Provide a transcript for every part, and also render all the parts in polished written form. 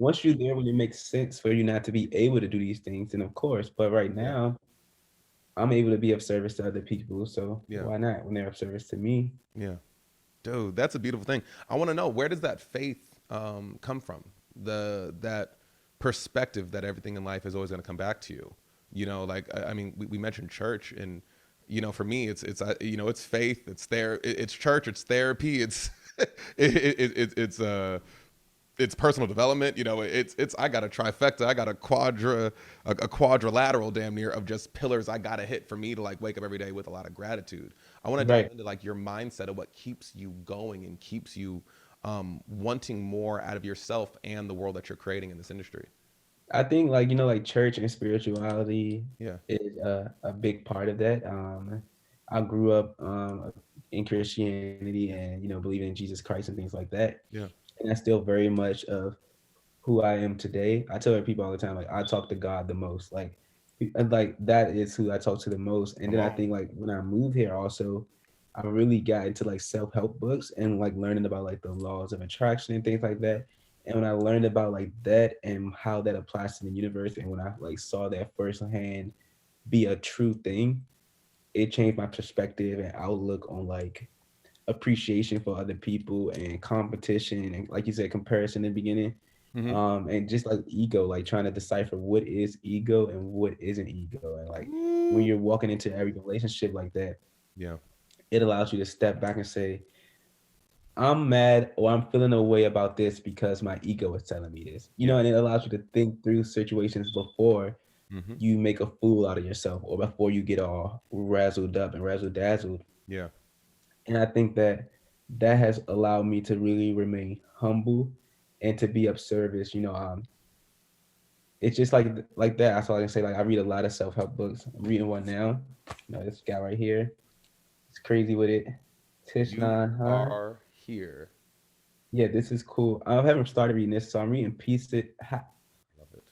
once you're there, when it makes sense for you not to be able to do these things, then of course. But right Yeah. now, I'm able to be of service to other people, so Yeah. why not when they're of service to me? Yeah. Dude, that's a beautiful thing. I want to know, where does that faith come from? That perspective that everything in life is always going to come back to you. Like I mean, we mentioned church, and for me, it's faith, it's church, it's therapy, it's personal development. It's I got a trifecta, I got a quadrilateral damn near of just pillars I gotta hit for me to like wake up every day with a lot of gratitude. I want to dive Right. into like your mindset of what keeps you going and keeps you wanting more out of yourself and the world that you're creating in this industry. I think like like church and spirituality Yeah. is a big part of that. I grew up in Christianity and believing in Jesus Christ and things like that, Yeah. and that's still very much of who I am today. I tell people all the time, like I talk to God the most, and like that is who I talk to the most. And Come then I on. think like when I moved here, also, I really got into like self help books and like learning about like the laws of attraction and things like that. And when I learned about like that and how that applies to the universe, and when I like saw that firsthand be a true thing, it changed my perspective and outlook on like appreciation for other people and competition and like you said comparison in the beginning, Mm-hmm. and just like ego, like trying to decipher what is ego and what isn't ego. And like when Ooh. you're walking into every relationship like that, Yeah. it allows you to step back and say, I'm mad or I'm feeling a way about this because my ego is telling me this, Yeah. and it allows you to think through situations before Mm-hmm. you make a fool out of yourself or before you get all razzled up and razzle dazzled. Yeah. And I think that that has allowed me to really remain humble and to be of service. It's just like that. That's all I can say. Like I read a lot of self help books. I'm reading one now. This guy right here. It's crazy with it. You Tishnan Han. are here. Yeah, this is cool. I haven't started reading this, so I'm reading Love it.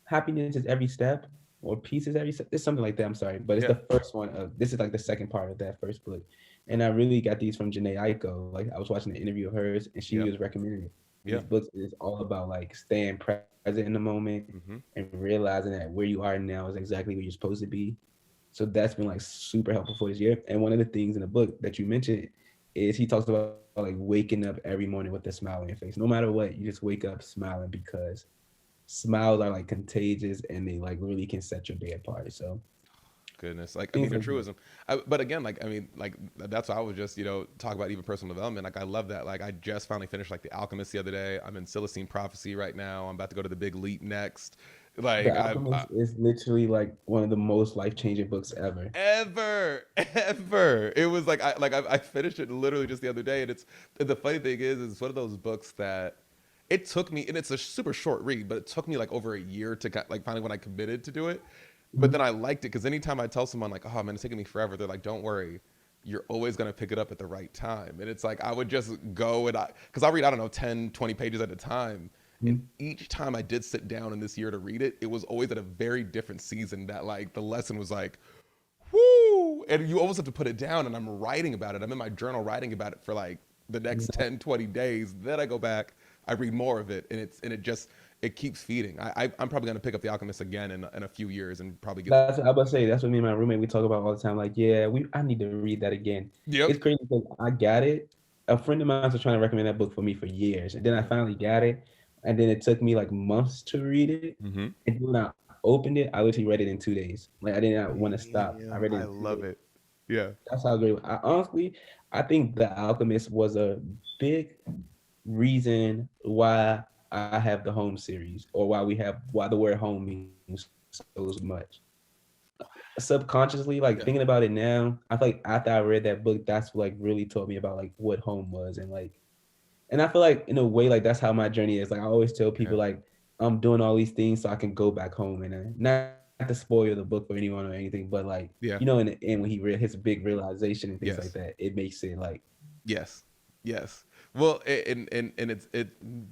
Happiness is every step, or Peace is every step. It's something like that. I'm sorry, but it's Yeah. the first one. This is like the second part of that first book, and I really got these from Janae Aiko. Like I was watching an interview of hers, and she Yeah. was recommending it. And these Yeah. books is all about like staying present in the moment Mm-hmm. and realizing that where you are now is exactly where you're supposed to be. So that's been like super helpful for this year. And one of the things in the book that you mentioned is he talks about like waking up every morning with a smile on your face. No matter what, you just wake up smiling because smiles are like contagious and they like really can set your day apart. So Goodness, like I things mean, a like that. truism. But again, like I mean, like that's why I was just talk about even personal development. Like I love that. Like I just finally finished like The Alchemist the other day. I'm in Celestine Prophecy right now. I'm about to go to the Big Leap next. The Like I Alchemist is literally like one of the most life changing books ever. ever. It was like I finished it literally just the other day, and the funny thing is it's one of those books that it took me, and it's a super short read, but it took me like over a year to like finally when I committed to do it. But then Mhm. I liked it because anytime I tell someone like, "Oh man, it's taking me forever," they're like, "Don't worry, you're always gonna pick it up at the right time." And it's like I would just go and because I read, I don't know, 10, 20 pages at a time. And Mhm. each time I did sit down in this year to read it, it was always at a very different season that like the lesson was like, whoo, and you almost have to put it down, and I'm writing about it. I'm in my journal writing about it for like the next 10, 20 days. Then I go back, I read more of it, and it keeps feeding. I'm probably going to pick up The Alchemist again in a few years and probably get. That's I about to say. That's what me and my roommate we talk about all the time. Like, yeah, we I need to read that again. It's Yep. crazy because I got it. A friend of mine was trying to recommend that book for me for years, and then I Yeah. finally got it, and then it took me like months to read it. Mm-hmm. And then when I opened it, I literally read it in 2 days. Like I did not want to stop. I read Damn, it in I 2 days. love it. Yeah. That's how great. I honestly, I think The Alchemist was a big reason why I have the home series, or why the word home means so much. Subconsciously, like thinking about it Yeah. now, I feel like after I read that book, that's what like really taught me about like what home was, and I feel like in a way like that's how my journey is. Like I always tell people Yeah. like I'm doing all these things so I can go back home, and not to spoil the book for anyone or anything, but like Yeah. in the end when his big realization and things like Yes. that, it makes it like Yes. Yes. Well, and it.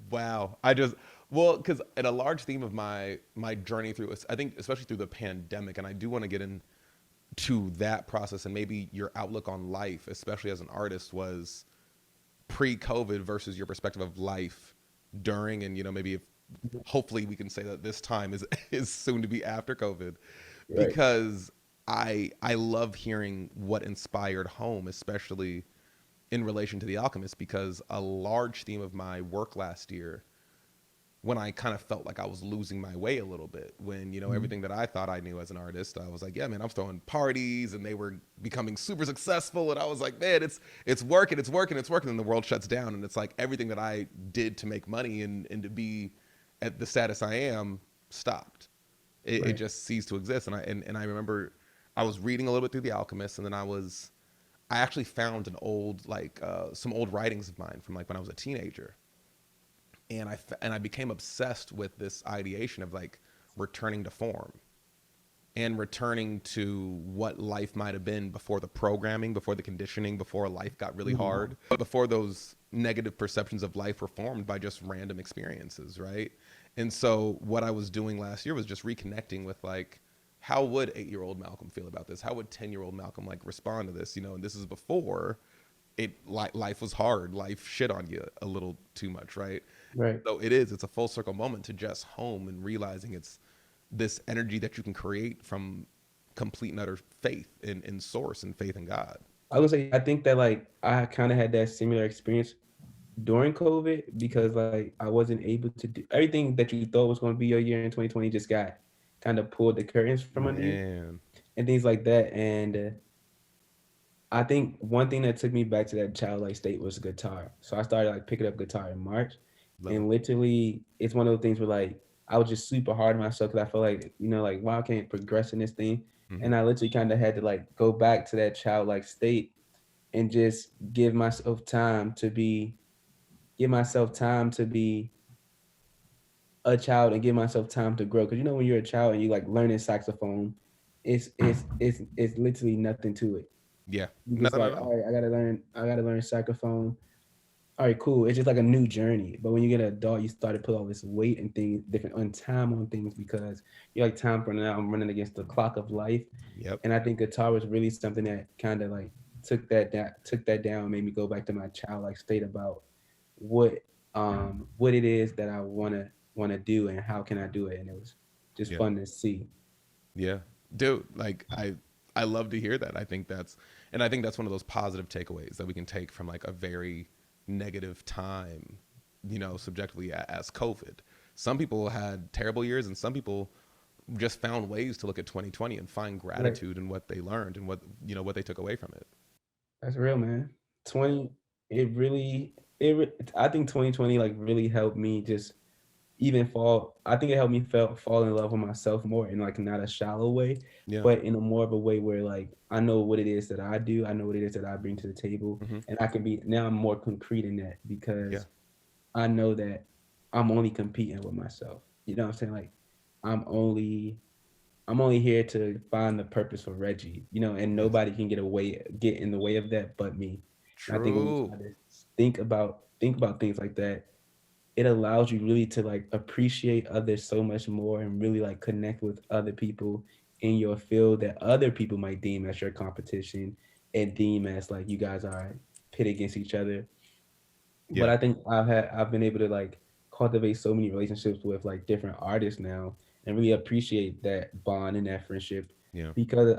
Wow. I just well because and a large theme of my journey through, I think especially through the pandemic, and I do want to get into that process and maybe your outlook on life, especially as an artist, was pre-COVID versus your perspective of life during, and maybe if hopefully we can say that this time is is soon to be after COVID, Right. because I love hearing what inspired home, especially in relation to The Alchemist, because a large theme of my work last year, when I kind of felt like I was losing my way a little bit, when, Mhm. everything that I thought I knew as an artist, I was like, yeah, man, I'm throwing parties and they were becoming super successful. And I was like, man, it's working, it's working, it's working. And the world shuts down. And it's like everything that I did to make money and to be at the status I am stopped. It Right. just ceased to exist. And I remember I was reading a little bit through The Alchemist, and then I actually found an old, some old writings of mine from like when I was a teenager, and I became obsessed with this ideation of like returning to form and returning to what life might have been before the programming, before the conditioning, before life got really Mhm. hard, before those negative perceptions of life were formed by just random experiences, right? And so what I was doing last year was just reconnecting with like, how would 8-year-old Malcolm feel about this? How would 10-year-old Malcolm like respond to this? And this is before life was hard. Life shit on you a little too much, right? Right. So it's a full circle moment to just home and realizing it's this energy that you can create from complete and utter faith in source and faith in God. I would say I think that like I kind of had that similar experience during COVID because like I wasn't able to do everything that you thought was going to be your year in 2020 just got kind of pulled the curtains from under you Man, and things like that. And I think one thing that took me back to that childlike state was guitar. So I started like picking up guitar in March, love it. and literally it's one of those things where like I was just super hard on myself because I felt like like wow I can't progress in this thing, Hmm. and I literally kind of had to like go back to that childlike state and just give myself time to be a child and give myself time to grow. Because when you're a child and you like learning saxophone, it's literally nothing to it. Yeah, You just nothing like, at all. all right, I gotta learn saxophone. All right, cool. It's just like a new journey. But when you get an adult, you start to put all this weight and things, different on time on things because you're like time running out. I'm running against the clock of life. Yep. And I think guitar was really something that kind of like took that down, made me go back to my childlike state about what what it is that I wanna do and how can I do it. And it was just Yeah. fun to see. Yeah. Dude, like I love to hear that. I think that's one of those positive takeaways that we can take from like a very negative time, subjectively as COVID. Some people had terrible years, and some people just found ways to look at 2020 and find Right. gratitude in what they learned and what they took away from it. That's real, man. 20, it really, I think 2020 like really helped me just even I think it helped me fall in love with myself more in like not a shallow way, Yeah. but in a more of a way where like I know what it is that I do, I know what it is that I bring to the table, Hmm. and I can be now I'm more concrete in that Yeah. because I know that I'm only competing with myself. You know what I'm saying? Like I'm only I'm only here to find the purpose for Reggie, and Yes. nobody can get in the way of that but me. And I think when you True. try to think about things like that, it allows you really to like appreciate others so much more and really like connect with other people in your field that other people might deem as your competition and deem as like you guys are pit against each other. But Yeah. I think I've been able to like cultivate so many relationships with like different artists now and really appreciate that bond and that friendship Yeah. because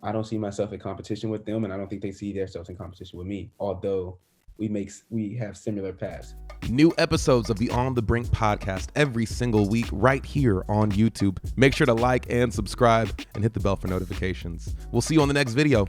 I don't see myself in competition with them and I don't think they see themselves in competition with me, although we have similar paths. New episodes of the On The Brink podcast every single week right here on YouTube. Make sure to like and subscribe and hit the bell for notifications. We'll see you on the next video.